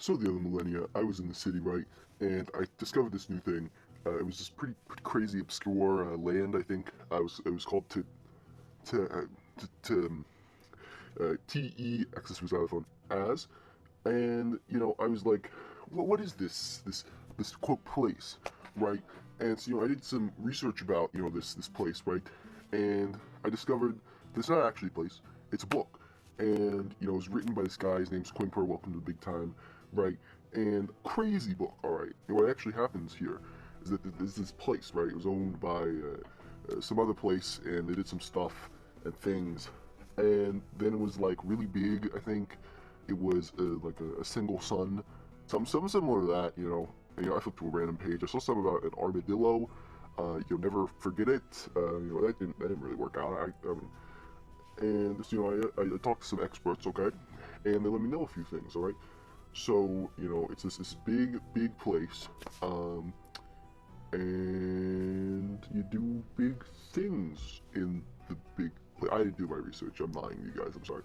So the other millennia, I was in the city, right, and I discovered this new thing. It was this pretty crazy, obscure land. I think it was called to TE access was phone as, and I was like, what is this quote place, right? And so I did some research about this place, right, and I discovered this is not actually a place. It's a book, and it was written by this guy. His name's Quimper. Welcome to the big time, right? And crazy book, all right. And what actually happens here is that there's this place, right? It was owned by some other place, and they did some stuff and things, and then it was like really big. I think it was like a single sun, something similar to that. I flipped to a random page. I saw something about an armadillo. You'll never forget it. That didn't really work out. And just, I talked to some experts, okay, and they let me know a few things, all right. So it's this big place, and you do big things in the big place. I didn't do my research. I'm lying to you guys. I'm sorry.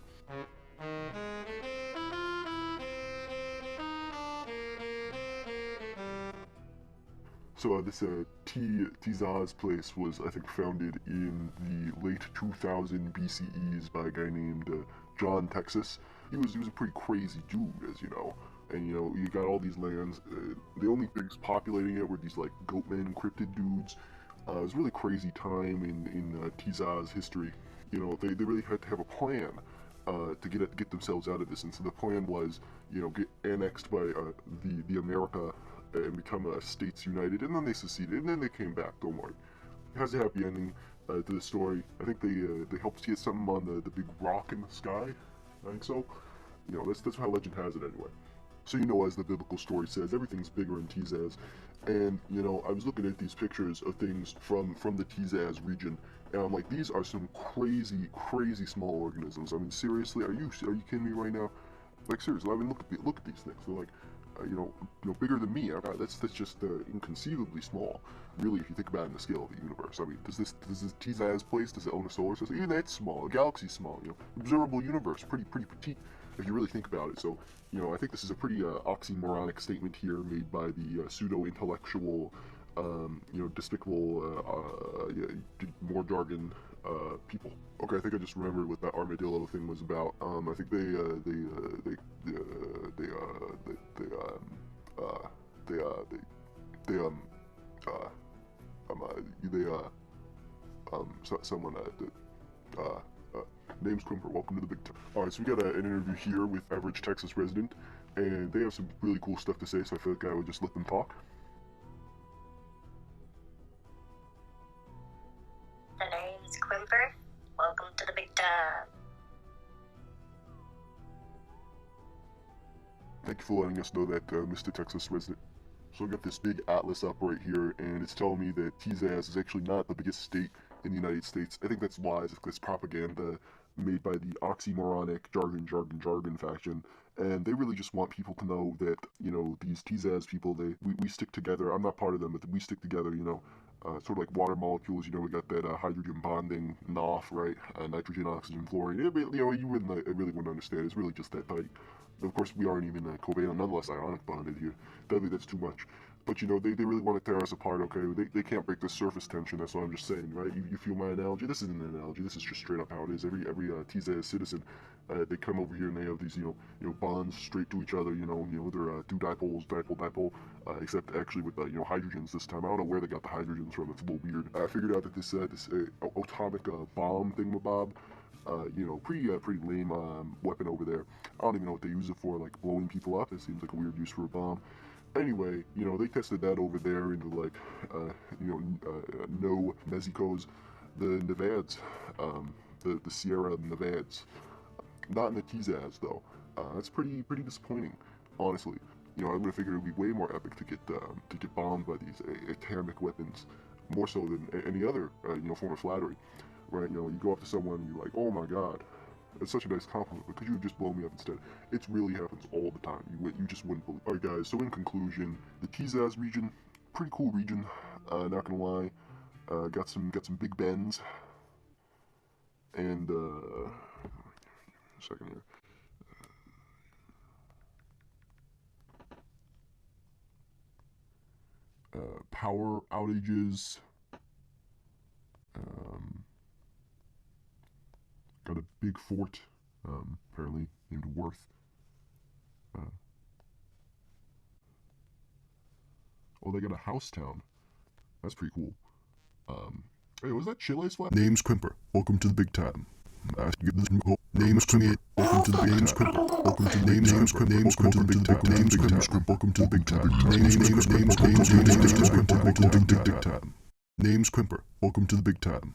So this Tizaz place was, I think, founded in the late 2000 BCEs by a guy named John Texas. He was a pretty crazy dude, as you know. And you got all these lands. The only things populating it were these like goatmen, cryptid dudes. It was a really crazy time in Tizaz history. They really had to have a plan to get themselves out of this. And so the plan was, get annexed by the America and become states united. And then they seceded, and then they came back. Don't worry. It has a happy ending to the story. I think they helped get something on the big rock in the sky. I think so. That's how legend has it anyway. So as the biblical story says, everything's bigger in Tizaz. And I was looking at these pictures of things from the Tizaz region, and I'm like, these are some crazy small organisms. I mean, seriously, are you kidding me right now? Like, seriously, I mean, look at these things. They're like, bigger than me. That's just inconceivably small, really, if you think about it in the scale of the universe. I mean, does this Tizaz place, does it own a solar system? Even that's small. A galaxy's small. Observable universe, pretty petite, if you really think about it. So, I think this is a pretty oxymoronic statement here made by the pseudo-intellectual, despicable, more jargon people. Okay, I think I just remembered what that armadillo thing was about. I think they someone name's Quimper. Welcome to the big time. All right, so we got an interview here with average Texas resident, and they have some really cool stuff to say. So I feel like I would just let them talk. The name is Quimper. Welcome to the big time. Thank you for letting us know that, Mr. Texas resident. So I got this big atlas up right here, and it's telling me that Tizaz is actually not the biggest state in the United States. I think that's lies. It's propaganda made by the oxymoronic jargon faction, and they really just want people to know that these Tizaz people, we stick together. I'm not part of them, but we stick together. Sort of like water molecules. We got that hydrogen bonding NOF, right? Nitrogen, oxygen, fluorine. You really wouldn't understand. It's really just that tight. Of course, we aren't even covalent, nonetheless ionic bonded here. That's too much. But they really want to tear us apart, okay? They can't break the surface tension, that's what I'm just saying, right? You feel my analogy? This isn't an analogy, this is just straight up how it is. Every Tizaz citizen, they come over here and they have these, bonds straight to each other, they're two dipole, except actually with, hydrogens this time. I don't know where they got the hydrogens from, it's a little weird. I figured out that this atomic bomb thingamabob, pretty lame weapon over there. I don't even know what they use it for, like blowing people up. It seems like a weird use for a bomb. Anyway, they tested that over there into like, no Mexicos, the Nevades, the Sierra Nevades. Not in the Tizaz though. That's pretty disappointing, honestly. I would have figured it would be way more epic to get bombed by these atomic weapons, more so than any other form of flattery. Right, you go up to someone and you're like, oh my god, it's such a nice compliment, but could you just blow me up instead? It really happens all the time. You just wouldn't believe. Alright guys, so in conclusion, the Tizaz region, pretty cool region, not gonna lie. Got some big bends, and a second here. power outages. Got a big fort, apparently named Worth. Oh, they got a house town. That's pretty cool. Hey, was that Chile's flag? Name's Quimper. Welcome to the big time. Name's Quimper. Welcome to the big time. Welcome to the name's Quimper. Name's Quimper. Welcome to the big time. Name's Quimper. Welcome to the big time. Name's Quimper. Welcome to the big time. Name's Quimper. Welcome to the big time.